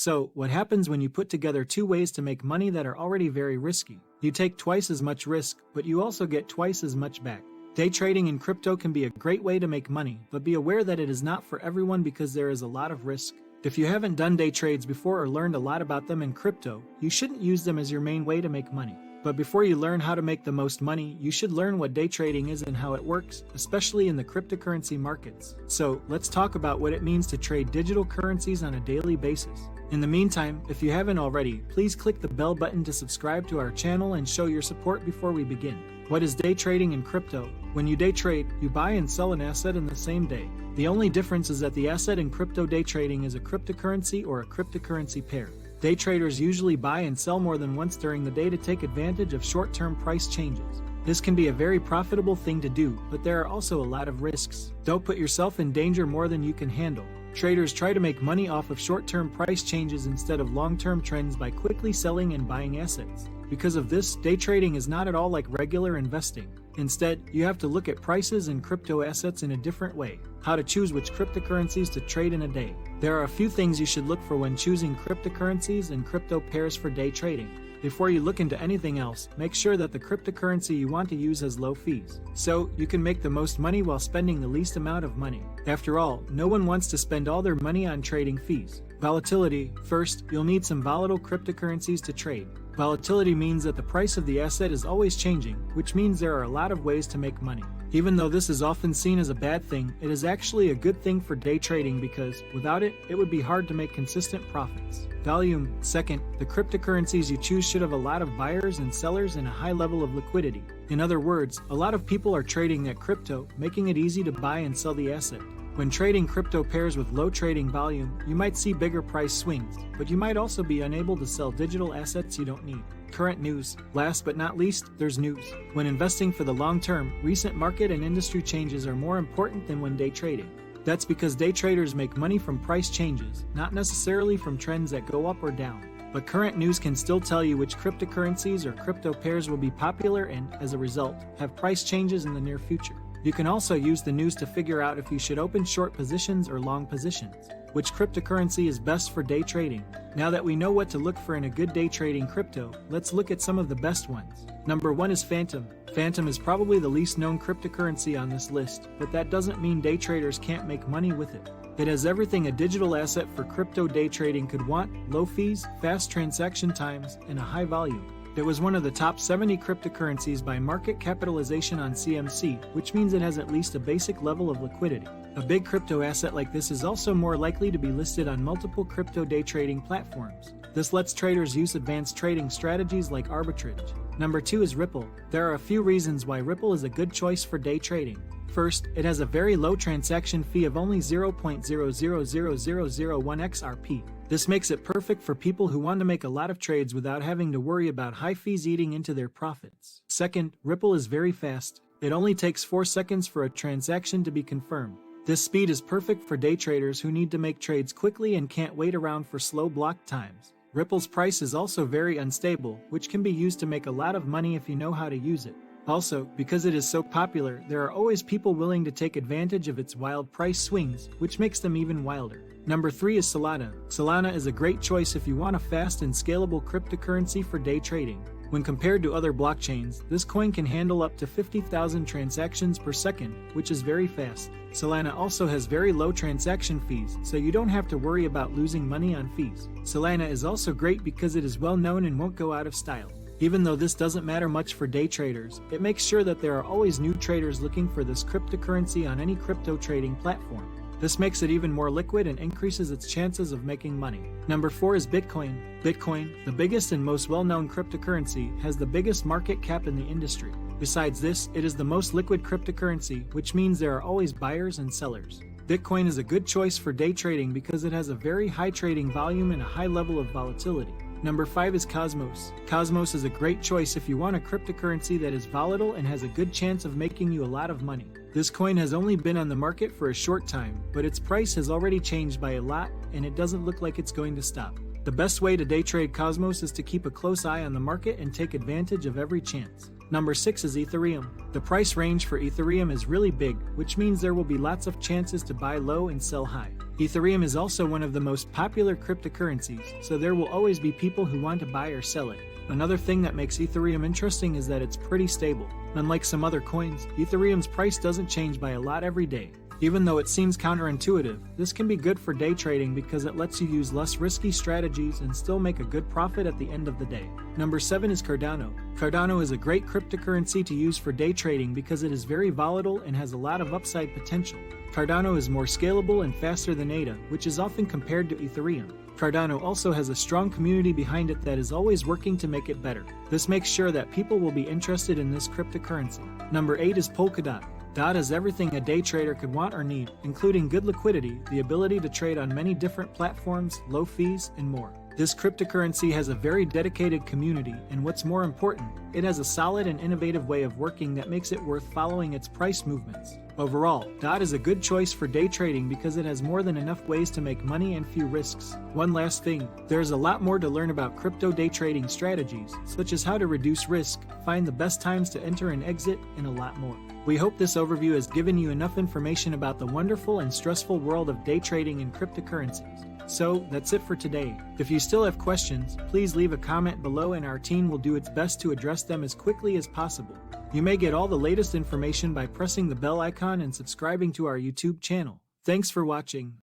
So, what happens when you put together two ways to make money that are already very risky? You take twice as much risk, but you also get twice as much back. Day trading in crypto can be a great way to make money, but be aware that it is not for everyone because there is a lot of risk. If you haven't done day trades before or learned a lot about them in crypto, you shouldn't use them as your main way to make money. But before you learn how to make the most money, you should learn what day trading is and how it works, especially in the cryptocurrency markets. So, let's talk about what it means to trade digital currencies on a daily basis. In the meantime, if you haven't already, please click the bell button to subscribe to our channel and show your support before we begin. What is day trading in crypto? When you day trade, you buy and sell an asset in the same day. The only difference is that the asset in crypto day trading is a cryptocurrency or a cryptocurrency pair. Day traders usually buy and sell more than once during the day to take advantage of short-term price changes. This can be a very profitable thing to do, but there are also a lot of risks. Don't put yourself in danger more than you can handle. Traders try to make money off of short-term price changes instead of long-term trends by quickly selling and buying assets. Because of this, day trading is not at all like regular investing. Instead, you have to look at prices and crypto assets in a different way. How to choose which cryptocurrencies to trade in a day. There are a few things you should look for when choosing cryptocurrencies and crypto pairs for day trading. Before you look into anything else, make sure that the cryptocurrency you want to use has low fees, so you can make the most money while spending the least amount of money. After all, no one wants to spend all their money on trading fees. Volatility. First, you'll need some volatile cryptocurrencies to trade. Volatility means that the price of the asset is always changing, which means there are a lot of ways to make money. Even though this is often seen as a bad thing, it is actually a good thing for day trading because, without it, it would be hard to make consistent profits. Volume. Second, the cryptocurrencies you choose should have a lot of buyers and sellers and a high level of liquidity. In other words, a lot of people are trading that crypto, making it easy to buy and sell the asset. When trading crypto pairs with low trading volume, you might see bigger price swings, but you might also be unable to sell digital assets you don't need. Current news. Last but not least, there's news. When investing for the long term, recent market and industry changes are more important than when day trading. That's because day traders make money from price changes, not necessarily from trends that go up or down. But current news can still tell you which cryptocurrencies or crypto pairs will be popular and, as a result, have price changes in the near future. You can also use the news to figure out if you should open short positions or long positions. Which cryptocurrency is best for day trading? Now that we know what to look for in a good day trading crypto, let's look at some of the best ones. Number 1 is Phantom. Phantom is probably the least known cryptocurrency on this list, but that doesn't mean day traders can't make money with it. It has everything a digital asset for crypto day trading could want: low fees, fast transaction times, and a high volume. It was one of the top 70 cryptocurrencies by market capitalization on CMC, which means it has at least a basic level of liquidity. A big crypto asset like this is also more likely to be listed on multiple crypto day trading platforms. This lets traders use advanced trading strategies like arbitrage. Number 2 is Ripple. There are a few reasons why Ripple is a good choice for day trading. First, it has a very low transaction fee of only 0.000001 XRP. This makes it perfect for people who want to make a lot of trades without having to worry about high fees eating into their profits. Second, Ripple is very fast. It only takes 4 seconds for a transaction to be confirmed. This speed is perfect for day traders who need to make trades quickly and can't wait around for slow block times. Ripple's price is also very unstable, which can be used to make a lot of money if you know how to use it. Also, because it is so popular, there are always people willing to take advantage of its wild price swings, which makes them even wilder. Number 3 is Solana. Solana is a great choice if you want a fast and scalable cryptocurrency for day trading. When compared to other blockchains, this coin can handle up to 50,000 transactions per second, which is very fast. Solana also has very low transaction fees, so you don't have to worry about losing money on fees. Solana is also great because it is well known and won't go out of style. Even though this doesn't matter much for day traders, it makes sure that there are always new traders looking for this cryptocurrency on any crypto trading platform. This makes it even more liquid and increases its chances of making money. Number 4 is Bitcoin. Bitcoin, the biggest and most well-known cryptocurrency, has the biggest market cap in the industry. Besides this, it is the most liquid cryptocurrency, which means there are always buyers and sellers. Bitcoin is a good choice for day trading because it has a very high trading volume and a high level of volatility. Number 5 is Cosmos. Cosmos is a great choice if you want a cryptocurrency that is volatile and has a good chance of making you a lot of money. This coin has only been on the market for a short time, but its price has already changed by a lot, and it doesn't look like it's going to stop. The best way to day trade Cosmos is to keep a close eye on the market and take advantage of every chance. Number 6 is Ethereum. The price range for Ethereum is really big, which means there will be lots of chances to buy low and sell high. Ethereum is also one of the most popular cryptocurrencies, so there will always be people who want to buy or sell it. Another thing that makes Ethereum interesting is that it's pretty stable. Unlike some other coins, Ethereum's price doesn't change by a lot every day. Even though it seems counterintuitive, this can be good for day trading because it lets you use less risky strategies and still make a good profit at the end of the day. Number 7 is Cardano. Cardano is a great cryptocurrency to use for day trading because it is very volatile and has a lot of upside potential. Cardano is more scalable and faster than ADA, which is often compared to Ethereum. Cardano also has a strong community behind it that is always working to make it better. This makes sure that people will be interested in this cryptocurrency. Number 8 is Polkadot. DOT is everything a day trader could want or need, including good liquidity, the ability to trade on many different platforms, low fees, and more. This cryptocurrency has a very dedicated community, and what's more important, it has a solid and innovative way of working that makes it worth following its price movements. Overall, DOT is a good choice for day trading because it has more than enough ways to make money and few risks. One last thing, there is a lot more to learn about crypto day trading strategies, such as how to reduce risk, find the best times to enter and exit, and a lot more. We hope this overview has given you enough information about the wonderful and stressful world of day trading in cryptocurrencies. So, that's it for today. If you still have questions, please leave a comment below and our team will do its best to address them as quickly as possible. You may get all the latest information by pressing the bell icon and subscribing to our YouTube channel. Thanks for watching.